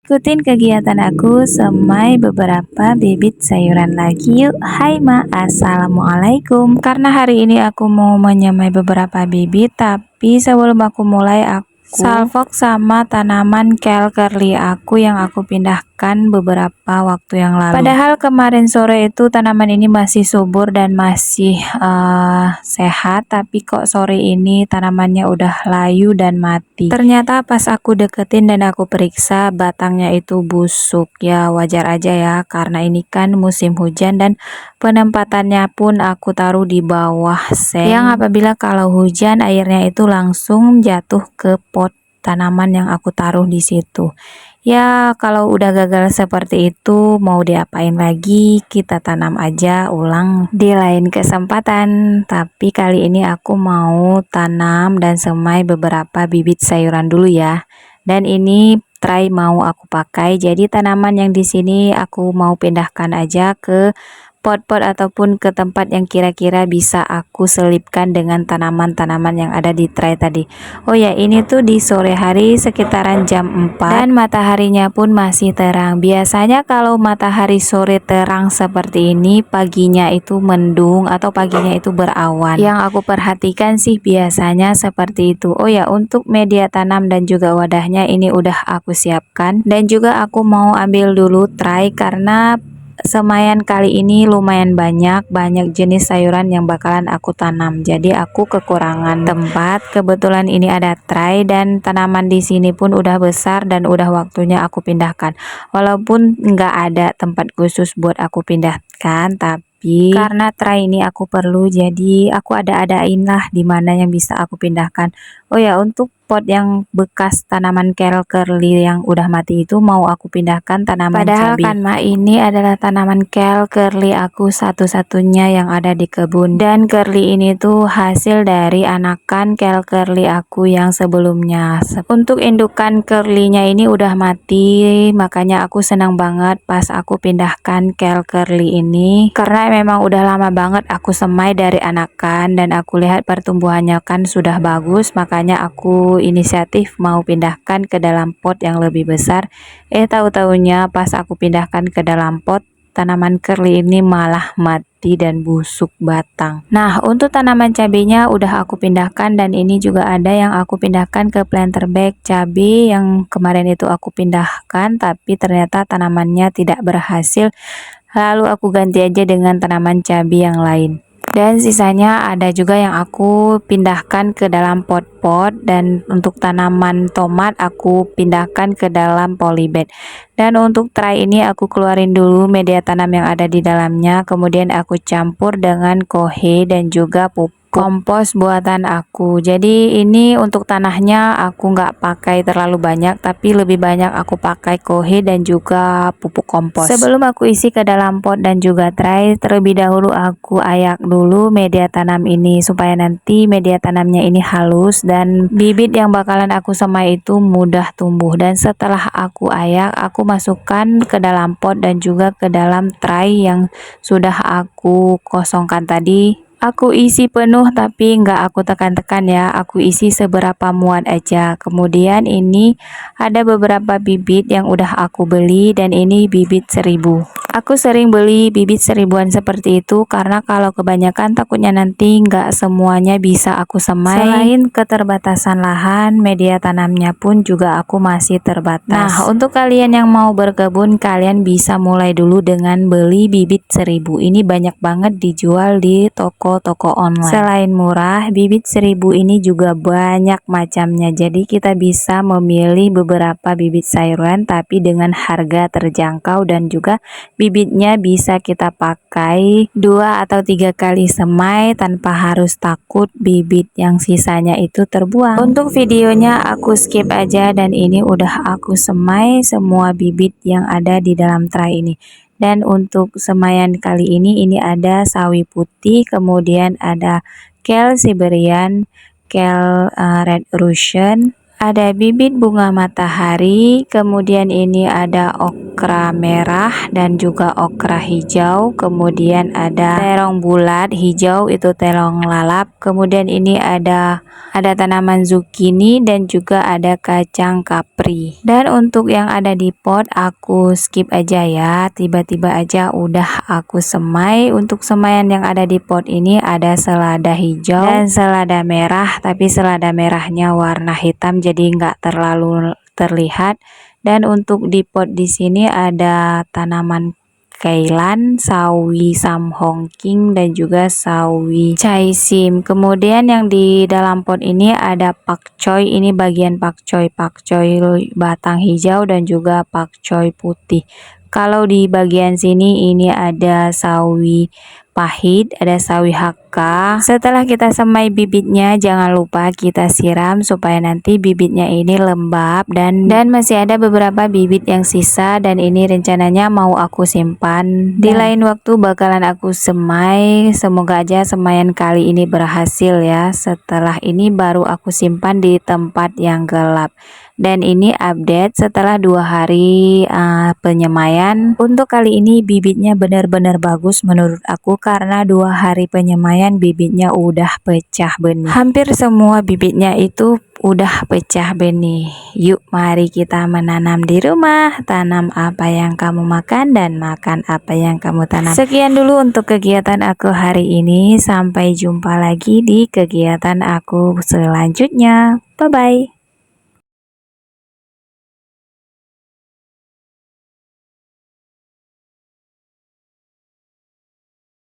Ikutin kegiatan aku semai beberapa bibit sayuran lagi yuk. Hai Ma, Assalamualaikum. Karena hari ini aku mau menyemai beberapa bibit, tapi sebelum aku mulai aku salvok sama tanaman kale curly aku yang aku pindahkan beberapa waktu yang lalu. Padahal kemarin sore itu tanaman ini masih subur dan masih sehat, tapi kok sore ini tanamannya udah layu dan mati. Ternyata pas aku deketin dan aku periksa batangnya itu busuk. Ya wajar aja ya, karena ini kan musim hujan dan penempatannya pun aku taruh di bawah seng, yang apabila kalau hujan airnya itu langsung jatuh ke pot tanaman yang aku taruh di situ. Ya kalau udah gagal seperti itu mau diapain lagi, kita tanam aja ulang di lain kesempatan. Tapi kali ini aku mau tanam dan semai beberapa bibit sayuran dulu ya. Dan ini tray mau aku pakai, jadi tanaman yang di sini aku mau pindahkan aja ke pot-pot ataupun ke tempat yang kira-kira bisa aku selipkan dengan tanaman-tanaman yang ada di tray tadi. Oh ya, ini tuh di sore hari sekitaran jam 4 dan mataharinya pun masih terang. Biasanya kalau matahari sore terang seperti ini, paginya itu mendung atau paginya itu berawan. Yang aku perhatikan sih biasanya seperti itu. Oh ya, untuk media tanam dan juga wadahnya ini udah aku siapkan, dan juga aku mau ambil dulu tray karena semaian kali ini lumayan banyak jenis sayuran yang bakalan aku tanam. Jadi aku kekurangan tempat. Kebetulan ini ada tray dan tanaman di sini pun udah besar dan udah waktunya aku pindahkan. Walaupun nggak ada tempat khusus buat aku pindahkan, tapi karena tray ini aku perlu, jadi aku ada-adain lah di mana yang bisa aku pindahkan. Oh ya, untuk pot yang bekas tanaman kale curly yang udah mati itu mau aku pindahkan tanaman padahal cabai. Kan Ma, ini adalah tanaman kale curly aku satu-satunya yang ada di kebun, dan curly ini tuh hasil dari anakan kale curly aku yang sebelumnya. Untuk indukan curly-nya ini udah mati, makanya aku senang banget pas aku pindahkan kale curly ini, karena memang udah lama banget aku semai dari anakan dan aku lihat pertumbuhannya kan sudah bagus, makanya aku inisiatif mau pindahkan ke dalam pot yang lebih besar. Tahu-taunya pas aku pindahkan ke dalam pot, tanaman curly ini malah mati dan busuk batang. Nah, untuk tanaman cabenya udah aku pindahkan, dan ini juga ada yang aku pindahkan ke planter bag cabai yang kemarin itu aku pindahkan, tapi ternyata tanamannya tidak berhasil. Lalu aku ganti aja dengan tanaman cabai yang lain. Dan sisanya ada juga yang aku pindahkan ke dalam pot-pot, dan untuk tanaman tomat aku pindahkan ke dalam polybag. Dan untuk tray ini aku keluarin dulu media tanam yang ada di dalamnya, kemudian aku campur dengan kohe dan juga pupuk kompos buatan aku. Jadi ini untuk tanahnya aku nggak pakai terlalu banyak, tapi lebih banyak aku pakai kohe dan juga pupuk kompos. Sebelum aku isi ke dalam pot dan juga tray, terlebih dahulu aku ayak dulu media tanam ini supaya nanti media tanamnya ini halus dan bibit yang bakalan aku semai itu mudah tumbuh. Dan setelah aku ayak, aku masukkan ke dalam pot dan juga ke dalam tray yang sudah aku kosongkan tadi. Aku isi penuh tapi nggak aku tekan-tekan ya, aku isi seberapa muat aja. Kemudian ini ada beberapa bibit yang udah aku beli, dan ini bibit 1000. Aku sering beli bibit 1000-an seperti itu karena kalau kebanyakan takutnya nanti nggak semuanya bisa aku semai. Selain keterbatasan lahan, media tanamnya pun juga aku masih terbatas. Nah, untuk kalian yang mau berkebun, kalian bisa mulai dulu dengan beli bibit 1000. Ini banyak banget dijual di toko-toko online. Selain murah, bibit 1000 ini juga banyak macamnya. Jadi kita bisa memilih beberapa bibit sayuran tapi dengan harga terjangkau, dan juga bibitnya bisa kita pakai 2 atau 3 kali semai tanpa harus takut bibit yang sisanya itu terbuang. Untuk videonya aku skip aja, dan ini udah aku semai semua bibit yang ada di dalam tray ini. Dan untuk semaian kali ini ada sawi putih, kemudian ada kale Siberian, kale red Russian, ada bibit bunga matahari, kemudian ini ada okra merah dan juga okra hijau, kemudian ada terong bulat hijau, itu terong lalap, kemudian ini ada tanaman zucchini dan juga ada kacang kapri. Dan untuk yang ada di pot aku skip aja ya, tiba-tiba aja udah aku semai. Untuk semaian yang ada di pot ini ada selada hijau dan selada merah, tapi selada merahnya warna hitam jadi nggak terlalu terlihat. Dan untuk di pot di sini ada tanaman kailan, sawi sam hongking dan juga sawi chai sim. Kemudian yang di dalam pot ini ada pakcoy, ini bagian pakcoy batang hijau dan juga pakcoy putih. Kalau di bagian sini ini ada sawi pahit, ada sawi hakka. Setelah kita semai bibitnya, jangan lupa kita siram supaya nanti bibitnya ini lembab, dan masih ada beberapa bibit yang sisa, dan ini rencananya mau aku simpan di lain waktu bakalan aku semai. Semoga aja semaian kali ini berhasil ya. Setelah ini baru aku simpan di tempat yang gelap. Dan ini update setelah 2 hari penyemaian. Untuk kali ini bibitnya benar-benar bagus menurut aku, karena 2 hari penyemaian bibitnya udah pecah benih. Hampir semua bibitnya itu udah pecah benih. Yuk mari kita menanam di rumah. Tanam apa yang kamu makan dan makan apa yang kamu tanam. Sekian dulu untuk kegiatan aku hari ini. Sampai jumpa lagi di kegiatan aku selanjutnya. Bye bye.